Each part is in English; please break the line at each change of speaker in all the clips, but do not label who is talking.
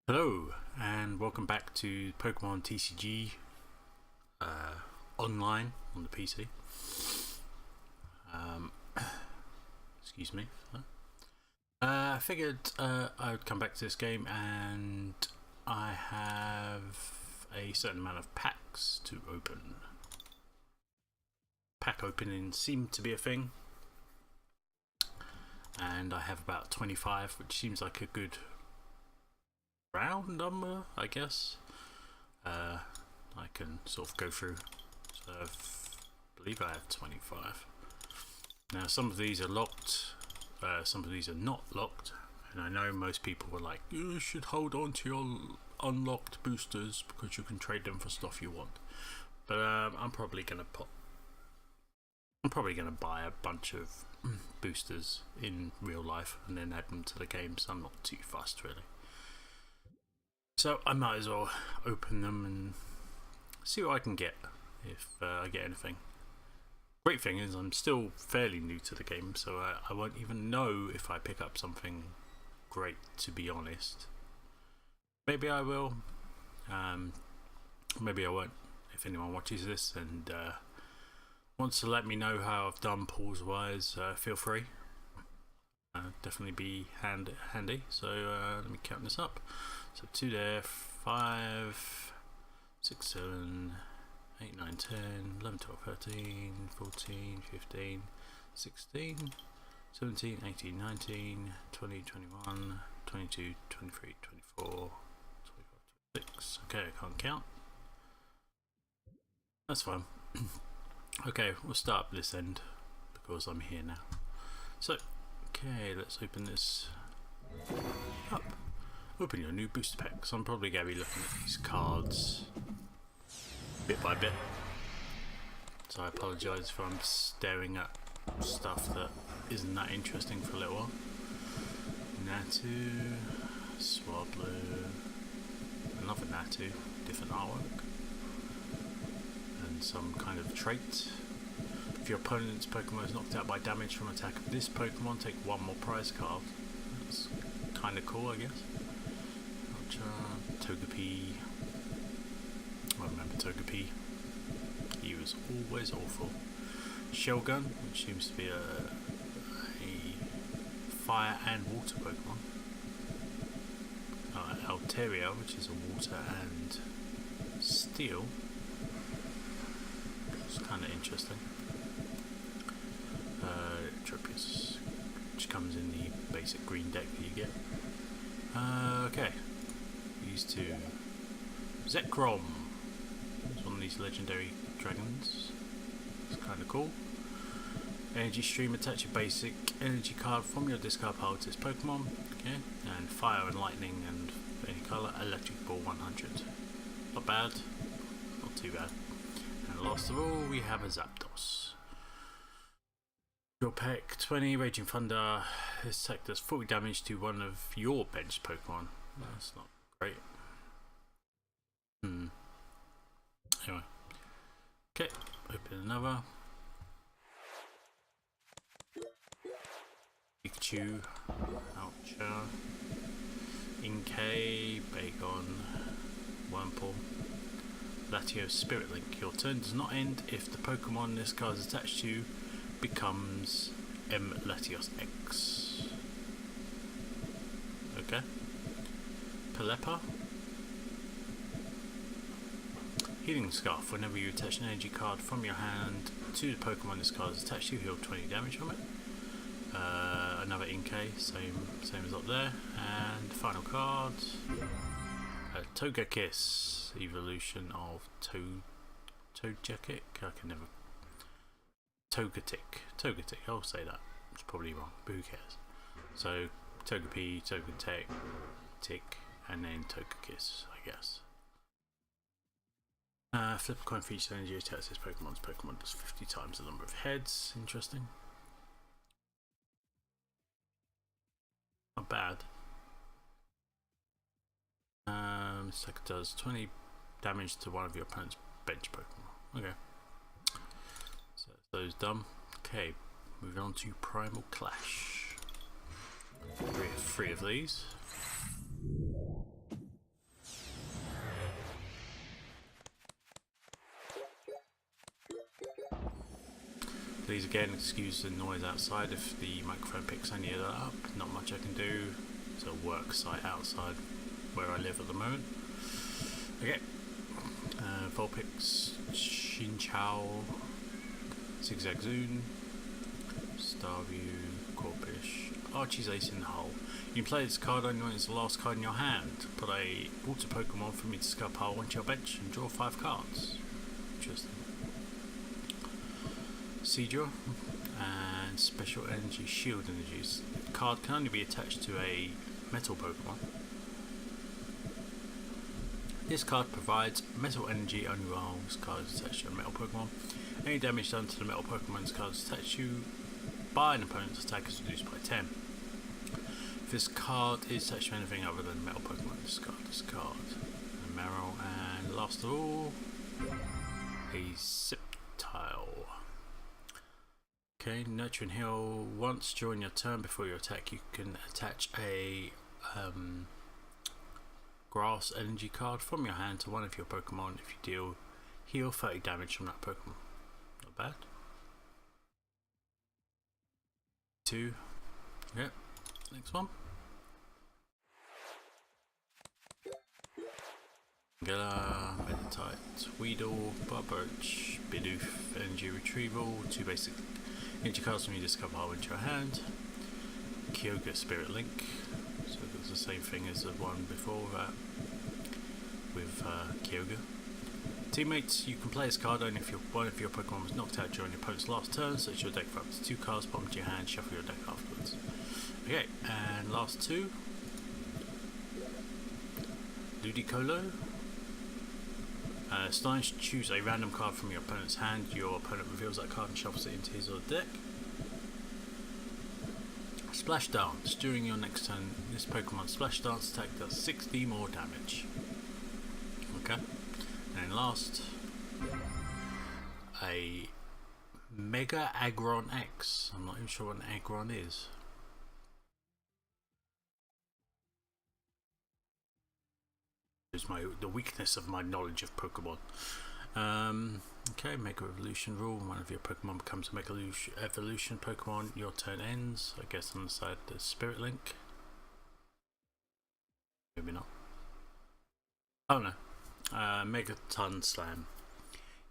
Hello and welcome back to Pokemon TCG online on the PC. Excuse me. I figured I would come back to this game, and I have a certain amount of packs to open. Pack opening seemed to be a thing, and I have about 25, which seems like a good round number, I guess. I can sort of go through. So I believe I have 25. Now some of these are locked, some of these are not locked, and I know most people were like, you should hold on to your unlocked boosters because you can trade them for stuff you want. But I'm probably gonna buy a bunch of boosters in real life and then add them to the game, so I'm not too fussed really. So I might as well open them and see what I can get, if I get anything. Great thing is I'm still fairly new to the game, so I won't even know if I pick up something great, to be honest. Maybe I will, maybe I won't. If anyone watches this and wants to let me know how I've done pulls wise, feel free. Definitely be handy. So let me count this up. So 2 there, 5, 6, 7, 8, 9, 10, 11, 12, 13, 14, 15, 16, 17, 18, 19, 20, 21, 22, 23, 24, 25, 26. Okay, I can't count. That's fine. Okay, we'll start this end because I'm here now. So, okay, let's open this up. Open your new booster pack. So I'm probably going to be looking at these cards bit by bit. So I apologise if I'm staring at stuff that isn't that interesting for a little while. Natu, Swablu, another Natu, different artwork, and some kind of trait. If your opponent's Pokemon is knocked out by damage from attack of this Pokemon, take one more prize card. That's kind of cool, I guess. Togepi. I remember Togepi. He was always awful. Shelgun, which seems to be a fire and water Pokemon. Altaria, which is a water and steel. It's kind of interesting. Tropius, which comes in the basic green deck that you get. Okay. These two. Zekrom. It's one of these legendary dragons. It's kind of cool. Energy Stream, attach a basic energy card from your discard pile to this Pokemon. Okay. And Fire and Lightning and any colour. Electric Ball 100. Not bad. Not too bad. And last of all, we have a Zapdos. Your pack 20, Raging Thunder. This attack does 40 damage to one of your bench Pokemon. That's not great. Anyway. Okay, open another. Pikachu, Oucha, Inkay, Bagon, Wurmple, Latios, Spirit Link. Your turn does not end if the Pokemon this card is attached to becomes M Latios X. Okay. Pelepa. Healing Scarf. Whenever you attach an energy card from your hand to the Pokemon this card is attached to, you heal 20 damage from it. Another Inkay, same as up there. And final card, Togekiss, evolution of Togekick. I can never. Togetic. I'll say that. It's probably wrong, but who cares? So Togepi, Togetic, Tick, and then Togekiss, I guess. Flip a coin for each energy attacks this Pokemon's Pokemon does 50 times the number of heads. Interesting. Not bad. This attack does 20 damage to one of your opponent's bench Pokemon. Okay. So those done. Okay, moving on to Primal Clash. Three of these. Please again excuse the noise outside if the microphone picks any of that up. Not much I can do. It's a work site outside where I live at the moment. Okay. Vulpix, Shinchao, Zigzag Zoon, Starview, Corpish, Archie's Ace in the Hole. You can play this card on when it's the last card in your hand. Put a water Pokemon from your discard pile onto your bench and draw 5 cards. Interesting. Seedra and Special Energy Shield Energies. The card can only be attached to a metal Pokemon. This card provides metal energy only while this card is attached to a metal Pokemon. Any damage done to the metal Pokemon this card is attached to by an opponent's attack is reduced by 10. If this card is attached to anything other than metal Pokemon, discard this card. And Meryl, and last of all, a Sceptile. Okay, Nurture and Heal. Once during your turn before your attack, you can attach a Grass Energy card from your hand to one of your Pokemon if you deal heal 30 damage from that Pokemon. Not bad. 2. Yep. Next one. Gala, Meditite, Weedle, Barbarch, Bidoof, Energy Retrieval, 2 basic energy cards from your discard pile into your hand. Kyogre, Spirit Link. So it's the same thing as the one before that with Kyogre. Teammates, you can play this card only if one of your Pokemon was knocked out during your opponent's last turn, so it's your deck for up to 2 cards, put them to your hand, shuffle your deck afterwards. Okay, and last 2. Ludicolo. Starting to choose a random card from your opponent's hand, your opponent reveals that card and shuffles it into his or her deck. Splash Dance. During your next turn, this Pokemon Splash Dance attack does 60 more damage. Okay. And then last, a Mega Aggron X. I'm not even sure what an Aggron is. It's the weakness of my knowledge of Pokemon. Okay, Mega Evolution rule. One of your Pokemon becomes a Mega Evolution Pokemon. Your turn ends. I guess on the side there's Spirit Link. Maybe not. Oh no. Megaton Slam.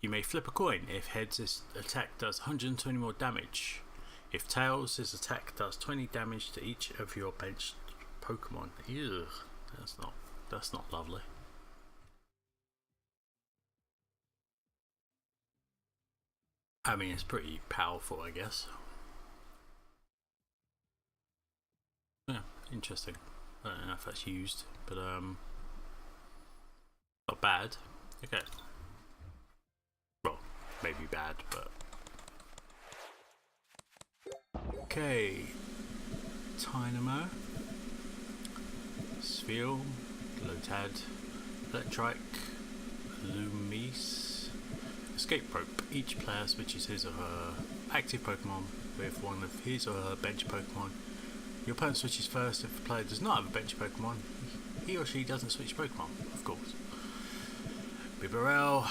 You may flip a coin. If heads, this attack does 120 more damage. If tails, this attack does 20 damage to each of your benched Pokemon. Ew, that's not lovely. I mean, it's pretty powerful, I guess. Yeah, interesting. I don't know if that's used, but not bad. Okay. Well, maybe bad, but okay. Tynamo, Sphere, Lotad, Electrike, Loomise, Escape Rope. Each player switches his or her active Pokemon with one of his or her bench Pokemon. Your opponent switches first. If the player does not have a bench Pokemon, he or she doesn't switch Pokemon, of course. Bibarel,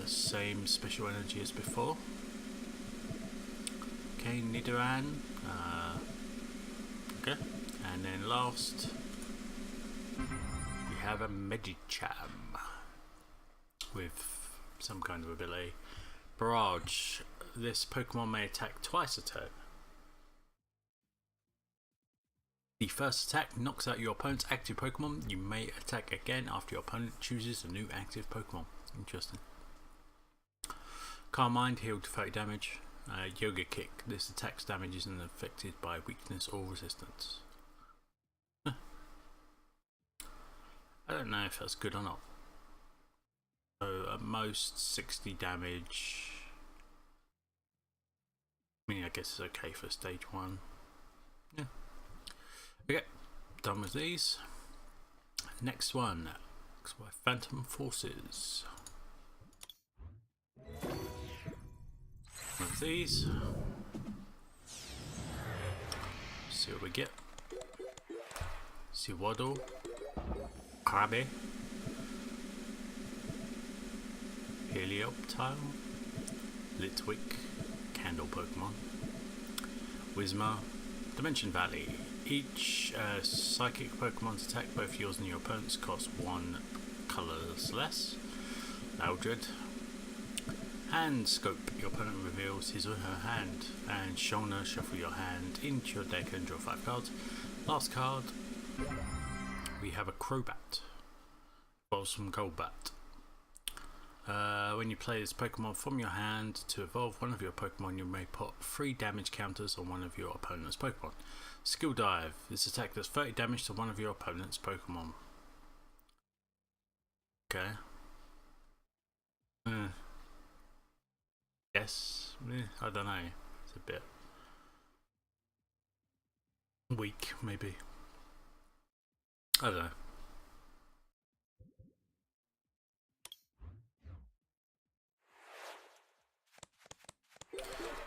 same special energy as before. Okay, Nidoran, okay, and then last we have a Medicham with some kind of ability. Barrage. This Pokemon may attack twice a turn. The first attack knocks out your opponent's active Pokemon. You may attack again after your opponent chooses a new active Pokemon. Interesting. Calm Mind, healed 30 damage. Yoga Kick. This attack's damage isn't affected by weakness or resistance. Huh. I don't know if that's good or not. So at most 60 damage. I mean, I guess it's okay for stage 1. Yeah. Okay, done with these. Next one, Phantom Forces. One of these. See what we get. Sewaddle, Krabby, Helioptile, Litwick, Candle Pokemon. Whismur, Dimension Valley. Each psychic Pokemon's attack, both yours and your opponent's, cost 1 colours less. Eldred. Hand Scope. Your opponent reveals his or her hand. And Shona, shuffle your hand into your deck and draw 5 cards. Last card, we have a Crobat. Evolves from Golbat. When you play this Pokemon from your hand, to evolve one of your Pokemon, you may put 3 damage counters on one of your opponent's Pokemon. Skill Dive. This attack does 30 damage to one of your opponent's Pokemon. Okay. Yes. I don't know. It's a bit weak, maybe. I don't know.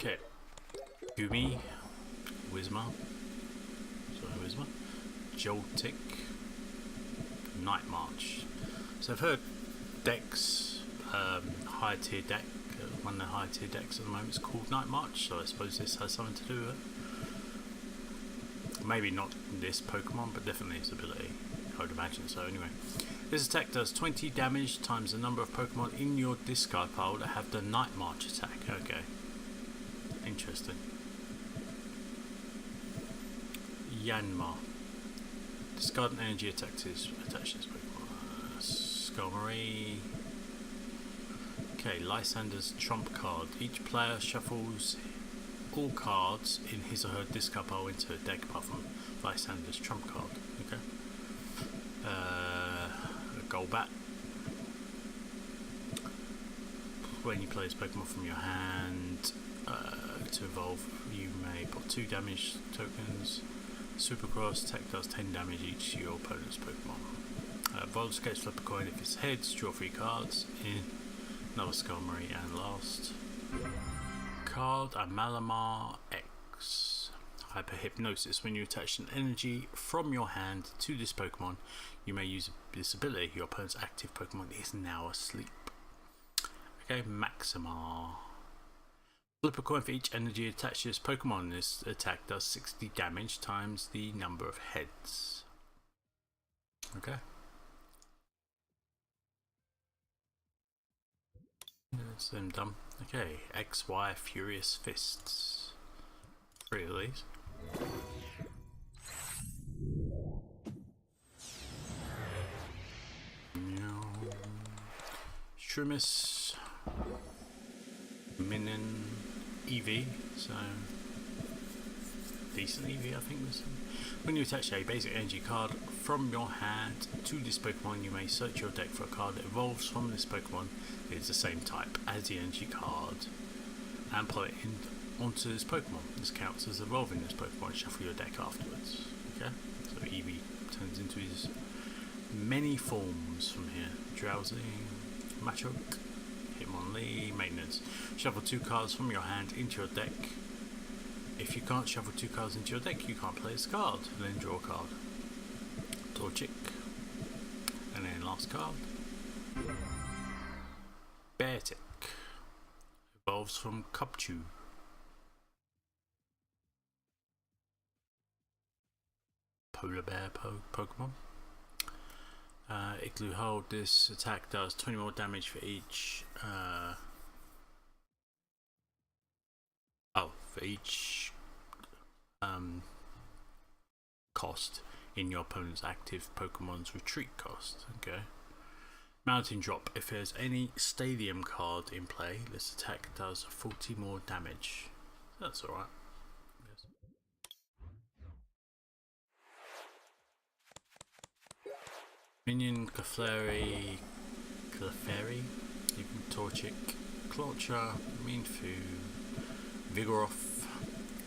Okay. Gumi. Whismur. Joltik, Night March. So I've heard decks, higher tier deck, one of the higher tier decks at the moment is called Night March, so I suppose this has something to do with it. Maybe not this Pokemon, but definitely its ability, I would imagine so. Anyway, this attack does 20 damage times the number of Pokemon in your discard pile that have the Night March attack. Okay, interesting. Yanma. Discard an energy attack to attach this Pokemon. Skarmory. Okay, Lysander's trump card. Each player shuffles all cards in his or her discard pile into a deck apart from Lysander's trump card. Okay. A Golbat. When you play this Pokemon from your hand, to evolve, you may put 2 damage tokens. Supercross, attack does 10 damage each to your opponent's Pokemon. Evolves, skates, flip a coin if it's heads, draw 3 cards. In another Skarmory, and last card, a Malamar X. Hyper Hypnosis. When you attach an energy from your hand to this Pokemon, you may use this ability. Your opponent's active Pokemon is now asleep. Okay, Maximar. Flip a coin for each energy attached to this Pokemon. This attack does 60 damage times the number of heads. Okay. That's them done. Okay, XY Furious Fists. 3 of these. Shrimus. Minin. EV, so decent EV I think this. When you attach a basic energy card from your hand to this Pokemon, you may search your deck for a card that evolves from this Pokemon that is the same type as the energy card and put it onto this Pokemon. This counts as evolving this Pokemon. Shuffle your deck afterwards. Okay, so EV turns into his many forms from here. Drowsy, Machoke, Hitmonlee, Maintenance. Shuffle 2 cards from your hand into your deck. If you can't shuffle 2 cards into your deck, you can't play this card. Then draw a card. Torchic. And then last card. Beartic. Evolves from Cubchoo. Polar Bear Pokemon. Igloo Hold. This attack does 20 more damage for each cost in your opponent's active Pokemon's retreat cost. Okay. Mountain Drop. If there's any stadium card in play, this attack does 40 more damage. That's alright. Yes. Minion, Clefairy, even Torchic, Clawcher, Meanfu, Vigoroth,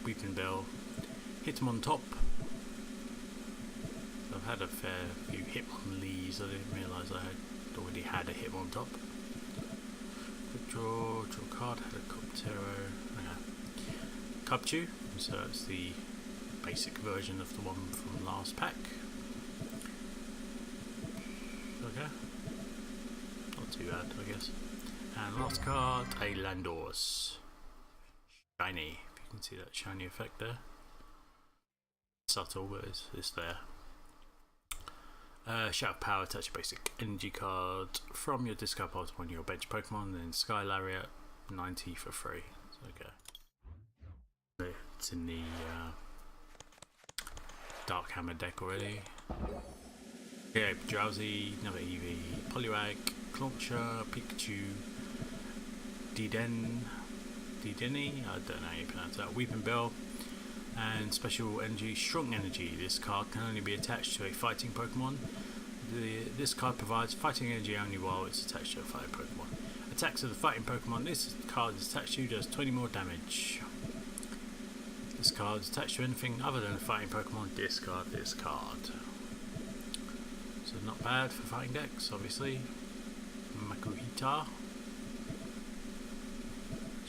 Weeping Bell, Hitmontop. I've had a fair few Hitmonlees. I didn't realise I had already had a Hitmontop. Quick draw a card, had a Coptero, Cubchoo, so it's the basic version of the one from last pack. Okay, not too bad I guess. And last card, a Landorus. shiny. If you can see that shiny effect there. Subtle, but it's there. Shout of Power, attach a basic energy card from your discard pile to one of your bench Pokemon, then Sky Lariat 90 for free. Okay. It's in the Dark Hammer deck already. Yeah, Drowsy, another Eevee, Poliwag, Clauncher, Pikachu, Dedenne, I don't know how you pronounce that, Weeping Bell, and special energy, Strong Energy. This card can only be attached to a fighting Pokemon. This card provides fighting energy only while it's attached to a fighting Pokemon. Attacks of the fighting Pokemon this card is attached to does 20 more damage. This card is attached to anything other than a fighting Pokemon, discard this card. So not bad for fighting decks, obviously. Makuhita.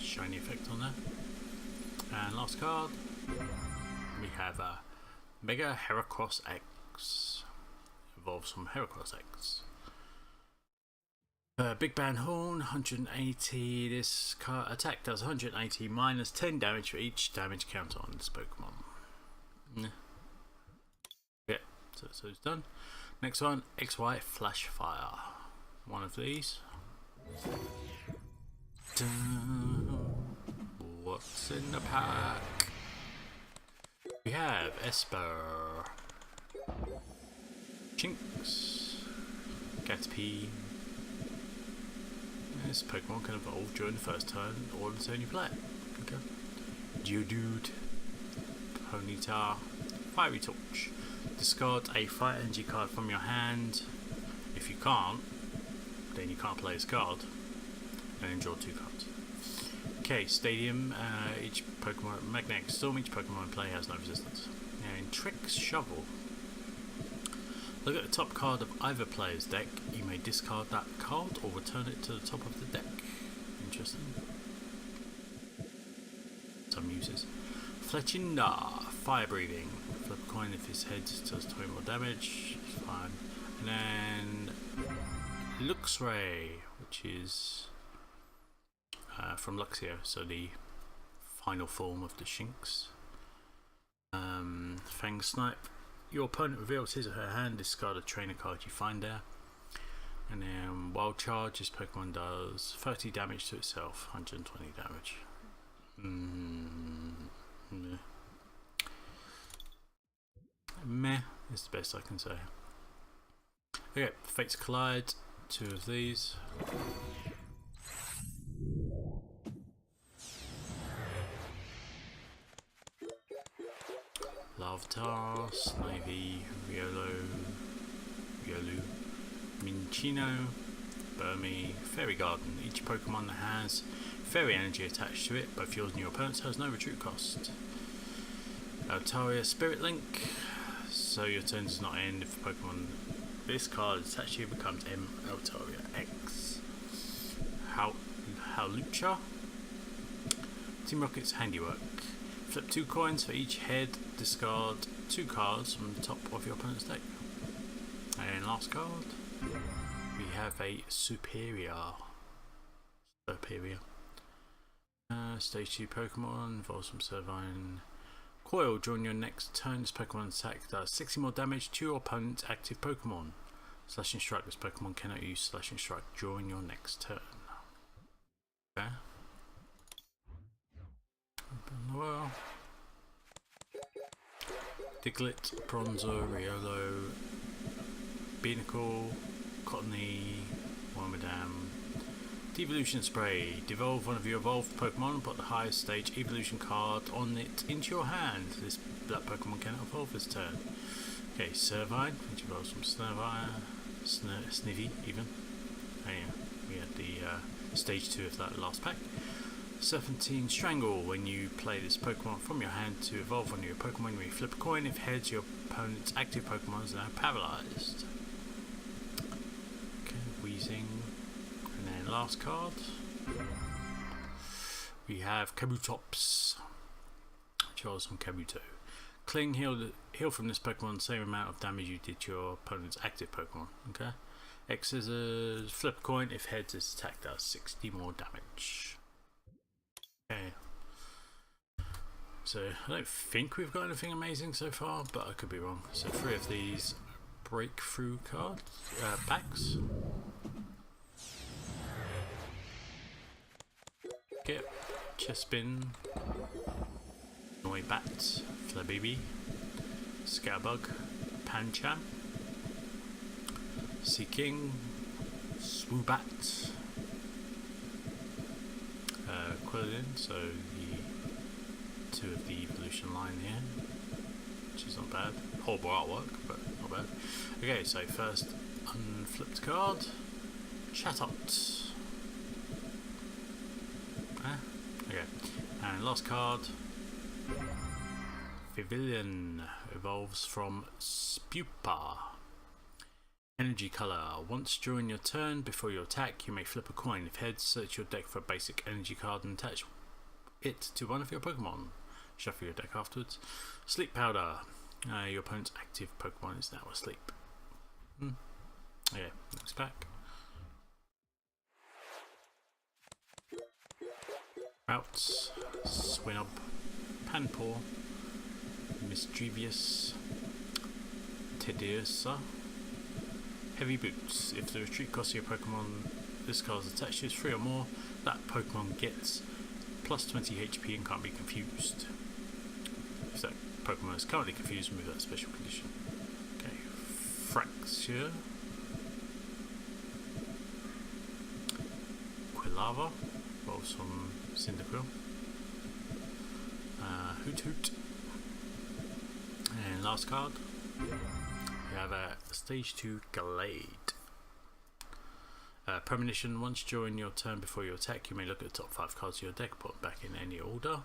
Shiny effect on there. And last card, we have a Mega Heracross X. Evolves from Heracross X. Big Band Horn, 180. This card attack does 180 minus 10 damage for each damage counter on this Pokemon. Yeah, so it's done. Next one, XY Flash Fire. One of these. What's in the pack? We have Esper, Chinks, Gatsby. This Pokemon can evolve during the first turn or the turn you play. Okay. Geodude, Ponyta, Fiery Torch. Discard a Fire Energy card from your hand. If you can't, then you can't play this card. And then draw 2 cards. Okay, Stadium. Each Pokemon, Magnetic Storm. Each Pokemon in play has no resistance. And Tricks Shovel. Look at the top card of either player's deck. You may discard that card or return it to the top of the deck. Interesting. Some uses. Fletchinder, Fire Breathing. Flip a coin if his head does 20 more damage. It's fine. And then Luxray, which is from Luxio, so the final form of the Shinx. Fang Snipe. Your opponent reveals his or her hand, discard a trainer card you find there. And then Wild Charge, this Pokemon does 30 damage to itself, 120 damage. Meh is the best I can say. Okay, Fates Collide, 2 of these. Larvitar, Snivy, Riolu, Minccino, Burmy, Fairy Garden. Each Pokemon that has Fairy Energy attached to it, both yours and your opponent's, has no retreat cost. Altaria, Spirit Link. So your turn does not end if the Pokemon this card is attached to you becomes M Altaria X. Howlucha. Team Rocket's Handiwork. Flip 2 coins for each head, discard 2 cards from the top of your opponent's deck. And last card, we have a Superior. Stage 2 Pokemon, involves some Servine. Coil, during your next turn, this Pokemon attack does 60 more damage to your opponent's active Pokemon. Slashing Strike, this Pokemon cannot use Slashing Strike during your next turn. Okay. Open the well. Diglett, Bronzor, Riolo, Beanicle, Cottony, Wormadam. Devolution Spray. Devolve one of your evolved Pokemon and put the highest stage evolution card on it into your hand. That Pokemon cannot evolve this turn. Okay, Servine, which evolves from Snivy even. Oh yeah, we had the stage 2 of that last pack. Serpentine Strangle. When you play this Pokemon from your hand to evolve one of your Pokemon, you may flip a coin. If heads, your opponent's active Pokemon is now paralyzed. Okay, Weezing. And then last card, we have Kabutops, which was from Kabuto. Cling, heal from this Pokemon the same amount of damage you did to your opponent's active Pokemon. Okay. X Scissors, flip a coin. If heads, this attack does 60 more damage. Okay. So I don't think we've got anything amazing so far, but I could be wrong. So 3 of these breakthrough cards, packs. Get Chespin, Noibat, Flabibi, Scatterbug, Pancham, Seaking, Swoobat, Quilladin, so the 2 of the evolution line here, which is not bad. Horrible artwork, but not bad. Okay, so first unflipped card, Chatot. Okay, and last card, Pavilion, evolves from Spupa. Energy colour. Once during your turn, before you attack, you may flip a coin. If heads, search your deck for a basic energy card and attach it to one of your Pokemon. Shuffle your deck afterwards. Sleep Powder. Your opponent's active Pokemon is now asleep. Okay, next pack. Routes, Swinob, Panpour, Mischievous, Tediosa, Heavy Boots. If the retreat cost of your Pokemon this card is attached to 3 or more, that Pokemon gets plus 20 HP and can't be confused. If that Pokemon is currently confused, remove that special condition. Okay, Fraxure, Quilava, evolves from Cyndaquil, Hoot Hoot, and last card we have a Stage 2 Glade. Premonition. Once during your turn before you attack, you may look at the top 5 cards of your deck, put them back in any order.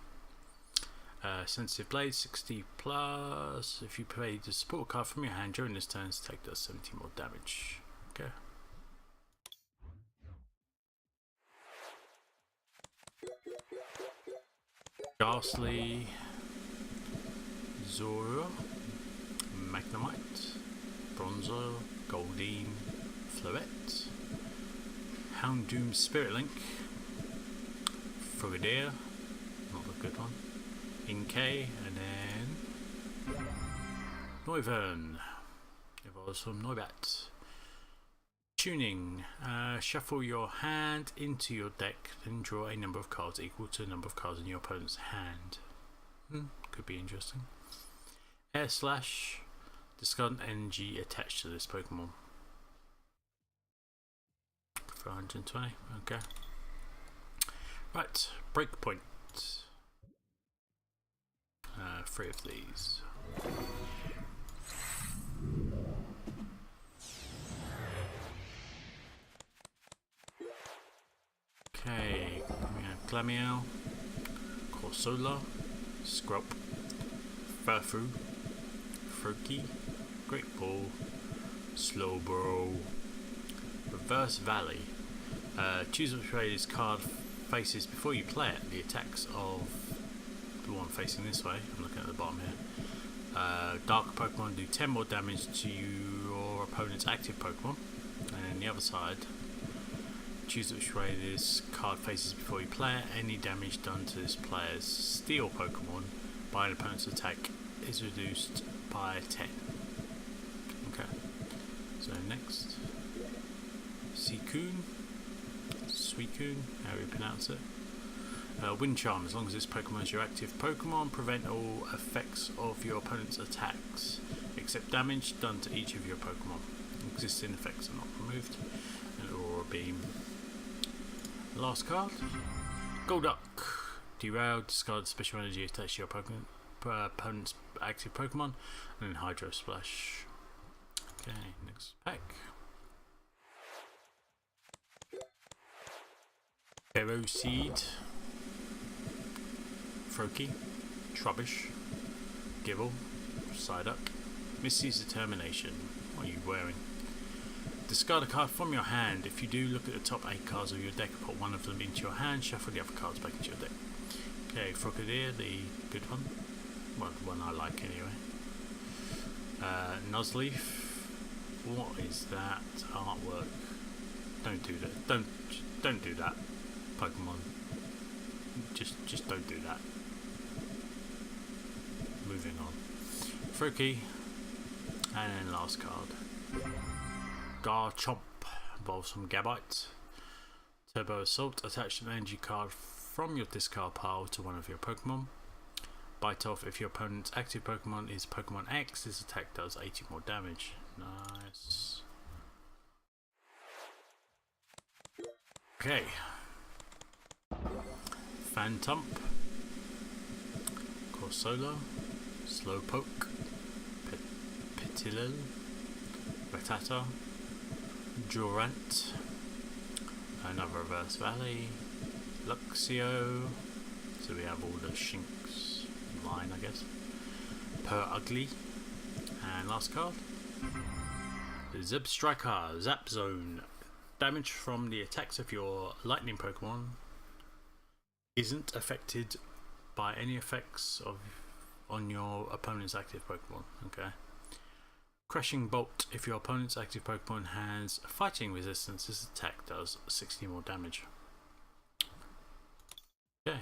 Sensitive Blade, 60 plus. If you play the support card from your hand during this turn, take does 70 more damage. Okay. Ghastly, Zora, Magnemite, Bronzor, Goldeen, Floette, Houndoom Spirit Link, Frogadier, not a good one, Inkay, and then Noivern, evolves from Noibat. Tuning. Shuffle your hand into your deck, then draw a number of cards equal to the number of cards in your opponent's hand. Could be interesting. Air Slash. Discard an energy attached to this Pokemon. For 120. Okay. Right. Breakpoint. 3 of these. Okay, we have Glameow, Corsola, Scrub, Furfrou, Froakie, Great Ball, Slowbro, Reverse Valley. Choose which way this card faces before you play it. The attacks of the one facing this way, I'm looking at the bottom here. Dark Pokemon do 10 more damage to your opponent's active Pokemon, and the other side, choose which way this card faces before you play it. Any damage done to this player's Steel Pokemon by an opponent's attack is reduced by 10. Okay, so next, Suicune, how do you pronounce it? Wind Charm. As long as this Pokemon is your active Pokemon, prevent all effects of your opponent's attacks, except damage done to each of your Pokemon. Existing effects are not removed. And Aurora Beam. Last card, Golduck. Derail, discard special energy attached to your opponent's active Pokemon, and then Hydro Splash. Okay, next pack. Barrow Seed, Froakie, Trubbish, Gibble, Psyduck, Misty's Determination. What are you wearing? Discard a card from your hand. If you do, look at the top 8 cards of your deck, put one of them into your hand, shuffle the other cards back into your deck. Okay, Frogadier, the good one. Well, the one I like anyway. Nuzleaf. What is that artwork? Don't do that. Don't do that. Pokemon. Just don't do that. moving on. Throw key, and then last card. Garchomp involves some Gabite. Turbo Assault, attach an energy card from your discard pile to one of your Pokemon. Bite off if your opponent's active Pokemon is Pokemon X, this attack does 80 more damage. Nice. Okay. Phantump, Corsola, Slowpoke, Petilil, Rattata, Durant, another Reverse Valley, Luxio, so we have all the Shinx in line, I guess, Ugly, and last card, Zebstrika, Zap Zone. Damage from the attacks of your lightning Pokemon isn't affected by any effects on your opponent's active Pokemon. Okay. Crushing Bolt, if your opponent's active Pokemon has fighting resistance, this attack does 60 more damage. Okay,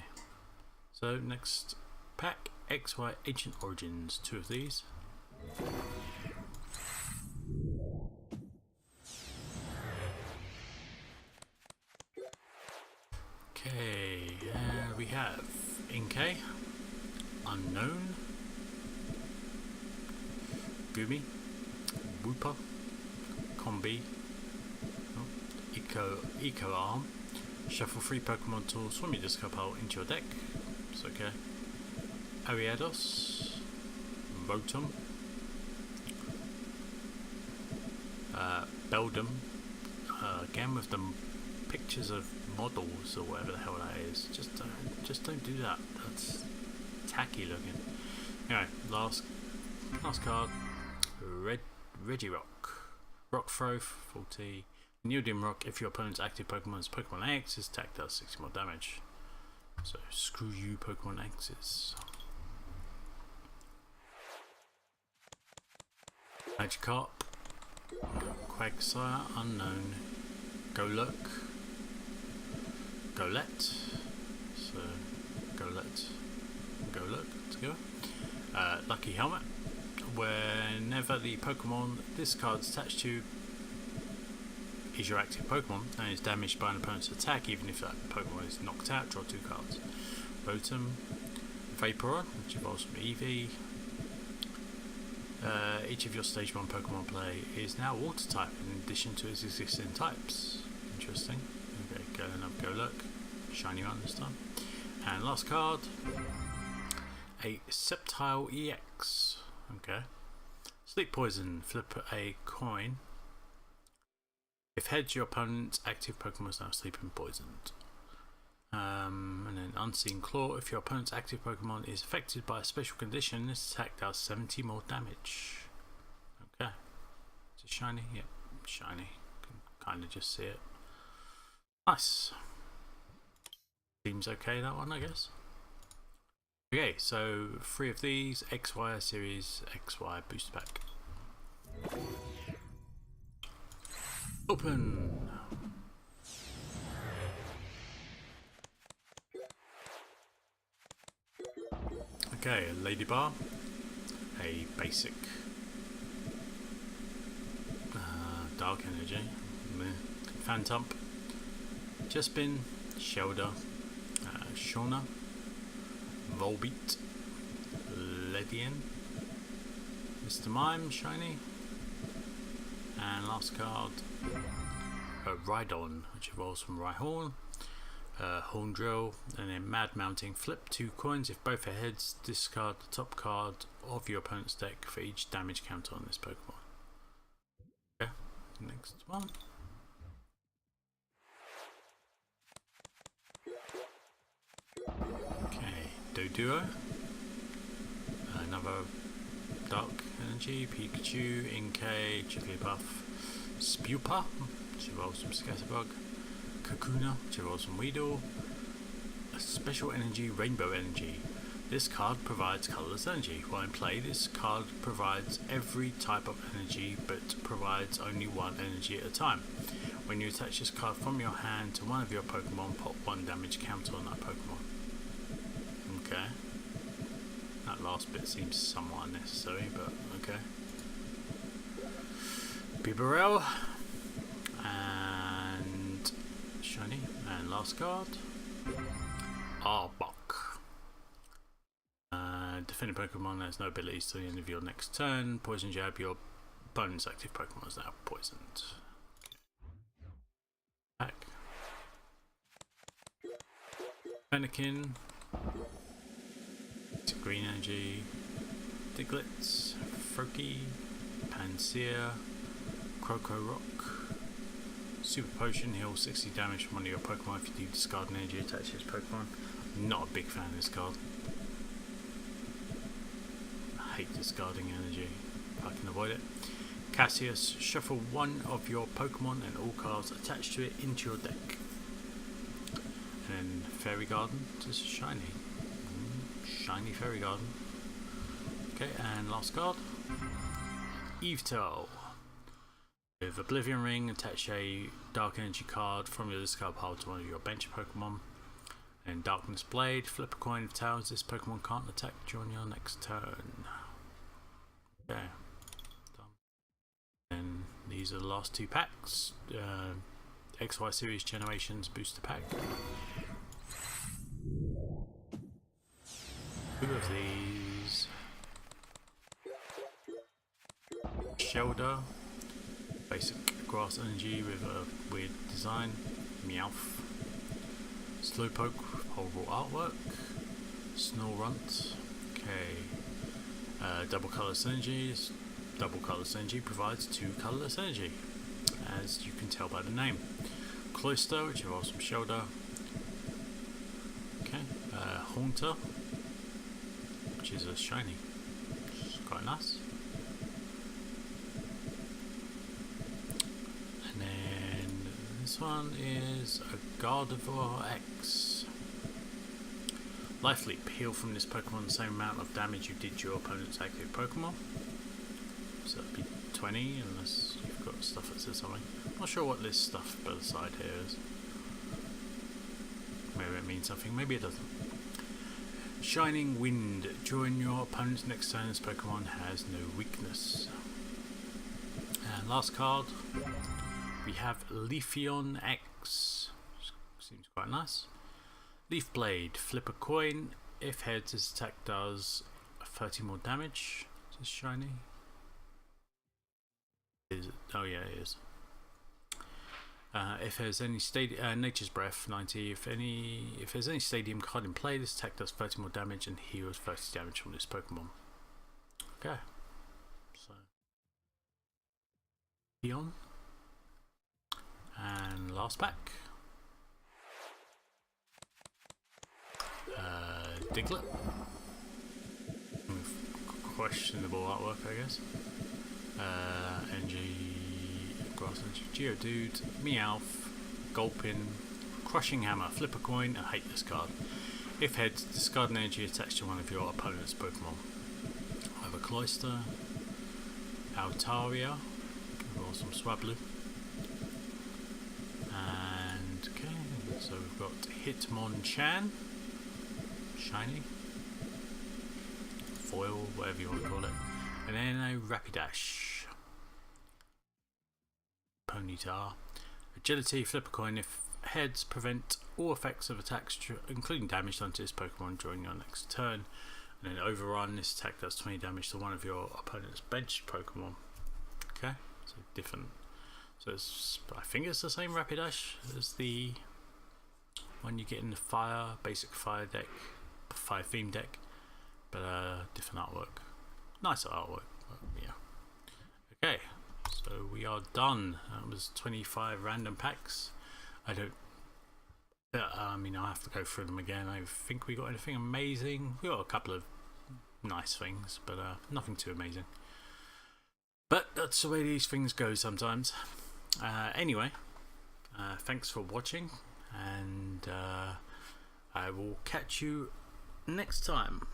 so next pack, XY Ancient Origins, 2 of these. Okay, we have Inkay, Unknown, Gumi, Wooper, Combi, Eco Arm, shuffle 3 Pokemon tools from your discard pile into your deck. It's okay. Ariados, Rotom, Beldum, again with the pictures of models or whatever the hell that is. Just don't do that. That's tacky looking. Anyway, last card, Regirock, Rock Throw, 40. Neodymium Rock, if your opponent's active Pokemon is Pokemon X, his attack does 60 more damage. So screw you, Pokemon X's. Magikarp, Quagsire, Unknown, Golurk, Golett, so Golurk together. Lucky Helmet, whenever the Pokemon this card's attached to is your active Pokemon and is damaged by an opponent's attack, even if that Pokemon is knocked out, draw 2 cards. Rotom, Vaporeon, which evolves from Eevee. Each of your Stage 1 Pokemon play is now Water type in addition to its existing types. Interesting. Okay, Golurk, shiny one this time. And last card, a Sceptile EX. Okay. Sleep Poison, flip a coin. If heads, your opponent's active Pokemon is now sleeping poisoned. And then Unseen Claw, if your opponent's active Pokemon is affected by a special condition, this attack does 70 more damage. Okay. Is it shiny? Yep, shiny. Can kind of just see it. Nice. Seems okay, that one, I guess. Okay, so 3 of these, XY series, XY booster pack. Open. Okay, a Ladybar, a basic Dark Energy, Phantump, Chespin, Shelder, Shauna, Volbeat, Ledian, Mr. Mime, shiny, and last card, Rhydon, which evolves from Rhyhorn, Horn Drill, and then Mad Mounting. Flip 2 coins. If both are heads, discard the top card of your opponent's deck for each damage counter on this Pokemon. Okay, next one. Okay, Doduo, another Dark Energy, Pikachu, Inkay, Jigglypuff, Spewpa, which evolves from Scatterbug, Kakuna, which evolves from Weedle, a Special Energy, Rainbow Energy. This card provides colourless energy. While in play, this card provides every type of energy, but provides only one energy at a time. When you attach this card from your hand to one of your Pokemon, put 1 damage counter on that Pokemon. Okay. That That last bit seems somewhat unnecessary, but okay. Bibarel and shiny, and last card Arbok. Defending Pokemon has no abilities to the end of your next turn. Poison Jab, your opponent's active Pokemon is now poisoned. Back. Fennekin. Green Energy. Diglett. Froakie. Pansear. Croco Rock. Super Potion, heals 60 damage from one of your Pokemon if you do discard an energy attached to his Pokemon. I'm not a big fan of this card. I hate discarding energy if I can avoid it. Cassius, shuffle one of your Pokemon and all cards attached to it into your deck. And then Fairy Garden, just shiny. Shiny Fairy Garden. Okay, and last card. Yveltal. With Oblivion Ring, attach a Dark Energy card from your discard pile to one of your bench Pokemon. And Darkness Blade, flip a coin of tails. This Pokemon can't attack during your next turn. Okay, done. And these are the last two packs. XY Series Generations Booster Pack. Two of these. Shelder. Basic grass energy with a weird design. Meowth. Slowpoke, horrible artwork. Snorunt. Okay. Double colourless energy. Double colourless energy provides two colourless energy, as you can tell by the name. Cloister, which involves some Shelder. Okay. Haunter, which is a shiny. Which is quite nice. This one is a Gardevoir X. Life Leap. Heal from this Pokemon the same amount of damage you did to your opponent's active Pokemon. So that'd be 20 unless you've got stuff that says something. I'm not sure what this stuff by the side here is. Maybe it means something, maybe it doesn't. Shining Wind. During your opponent's next turn, this Pokemon has no weakness. And last card. We have Leafeon X, seems quite nice. Leaf Blade, flip a coin. If heads, this attack does 30 more damage. Is this shiny? Is it? Oh yeah, it is. If there's any Nature's Breath 90. If there's any Stadium card in play, this attack does 30 more damage and heals 30 damage from this Pokemon. Okay. So Leon. And last pack. Diglett. With questionable artwork, I guess. NG, Grass Energy, Geodude, Meowth, Gulpin, Crushing Hammer, flip a coin, I hate this card. If heads, discard an energy attached to one of your opponent's Pokemon. I have a Cloister, Altaria, or some Swablu. And okay, so we've got Hitmonchan, shiny, foil, whatever you want to call it, and then a Rapidash, Ponyta, Agility, flip a coin. If heads, prevent all effects of attacks, including damage done to this Pokemon during your next turn, and then Overrun. This attack does 20 damage to one of your opponent's bench Pokemon. Okay, so different. So it's, I think it's the same Rapidash as the one you get in the basic fire deck, fire theme deck, but different artwork. Nicer artwork, but yeah. Okay, so we are done. That was 25 random packs. I mean, I'll have to go through them again. I think we got anything amazing. We got a couple of nice things, but nothing too amazing. But that's the way these things go sometimes. Anyway, thanks for watching, and I will catch you next time.